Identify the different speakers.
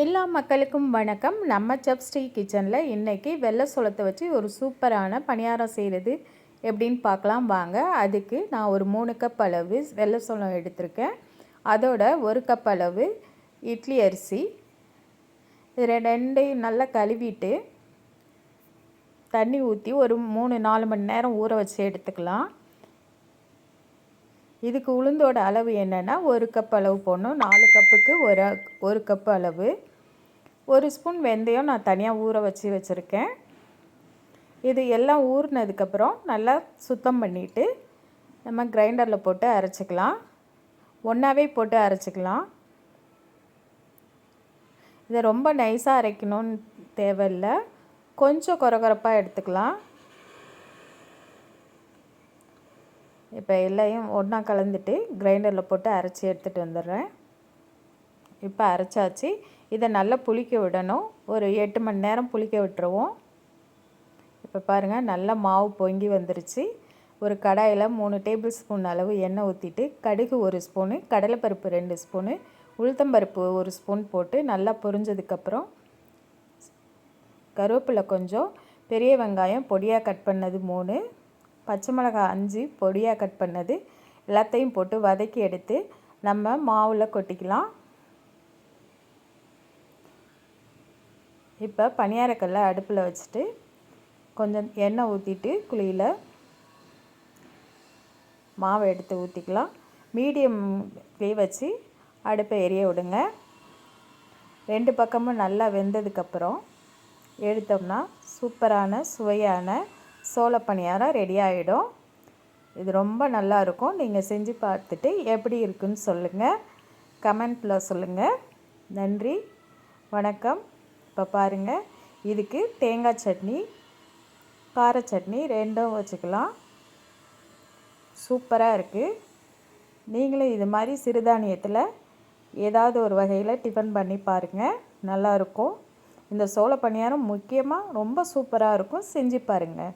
Speaker 1: எல்லா மக்களுக்கும் வணக்கம். நம்ம சப்ஸ்டி கிச்சனில் இன்றைக்கி வெள்ளை சோளத்தை வச்சு ஒரு சூப்பரான பணியாரம் செய்கிறது எப்படின்னு பார்க்கலாம் வாங்க. அதுக்கு நான் ஒரு 3 கப் அளவு வெள்ளை சோளம் எடுத்திருக்கேன். அதோட 1 கப் அளவு இட்லி அரிசி, இது ரெண்டையும் நல்லா கழுவிட்டு தண்ணி ஊற்றி ஒரு 3-4 மணி நேரம் ஊற வச்சு எடுத்துக்கலாம். இதுக்கு உளுந்தோட அளவு என்னென்னா 1 கப் அளவு போடணும். 4 கப்புக்கு ஒரு கப் அளவு. 1 ஸ்பூன் வெந்தயம் நான் தனியாக ஊற வச்சுருக்கேன். இது எல்லாம் ஊறினதுக்கப்புறம் நல்லா சுத்தம் பண்ணிவிட்டு நம்ம கிரைண்டரில் போட்டு அரைச்சிக்கலாம். ஒன்றாவே போட்டு அரைச்சிக்கலாம். இதை ரொம்ப நைஸாக அரைக்கணும்னு தேவையில்லை, கொஞ்சம் கொரகொரப்பாக எடுத்துக்கலாம். இப்போ எல்லாம் ஒன்றா கலந்துட்டு கிரைண்டரில் போட்டு அரைச்சி எடுத்துகிட்டு வந்துடுறேன். இப்போ அரைச்சாச்சு. இதை நல்லா புளிக்க விடணும். ஒரு 8 மணி நேரம் புளிக்க விட்டுருவோம். இப்போ பாருங்கள், நல்லா மாவு பொங்கி வந்துருச்சு. ஒரு கடாயில் 3 டேபிள் ஸ்பூன் அளவு எண்ணெய் ஊற்றிட்டு கடுகு 1 ஸ்பூனு, கடலைப்பருப்பு 2 ஸ்பூனு, உளுத்தம்பருப்பு 1 ஸ்பூன் போட்டு நல்லா பொரிஞ்சதுக்கப்புறம் கருவேப்பிலை கொஞ்சம், பெரிய வெங்காயம் பொடியாக கட் பண்ணது 3, பச்சை மிளகாய் 5 பொடியாக கட் பண்ணது எல்லாத்தையும் போட்டு வதக்கி எடுத்து நம்ம மாவில் கொட்டிக்கலாம். இப்போ பணியாரக்கல்லை அடுப்பில் வச்சுட்டு கொஞ்சம் எண்ணெய் ஊற்றிட்டு குழியில் மாவை எடுத்து ஊற்றிக்கலாம். மீடியம் வச்சு அடுப்பை எரிய விடுங்க. 2 பக்கமும் நல்லா வெந்ததுக்கப்புறம் எடுத்தோம்னா சூப்பரான சுவையான சோள பணியாரம் ரெடி ஆகிடும். இது ரொம்ப நல்லா இருக்கும். நீங்கள் செஞ்சு பார்த்துட்டு எப்படி இருக்குன்னு சொல்லுங்கள், கமெண்ட்டில் சொல்லுங்கள். நன்றி, வணக்கம். இப்போ பாருங்கள், இதுக்கு தேங்காய் சட்னி, கார சட்னி ரெண்டும் வச்சுக்கலாம். சூப்பராக இருக்குது. நீங்களும் இது மாதிரி சிறுதானியத்தில் ஏதாவது ஒரு வகையில் டிஃபன் பண்ணி பாருங்கள், நல்லாயிருக்கும். இந்த சோள பணியாரம் முக்கியமாக ரொம்ப சூப்பராக இருக்கும். செஞ்சு பாருங்கள்.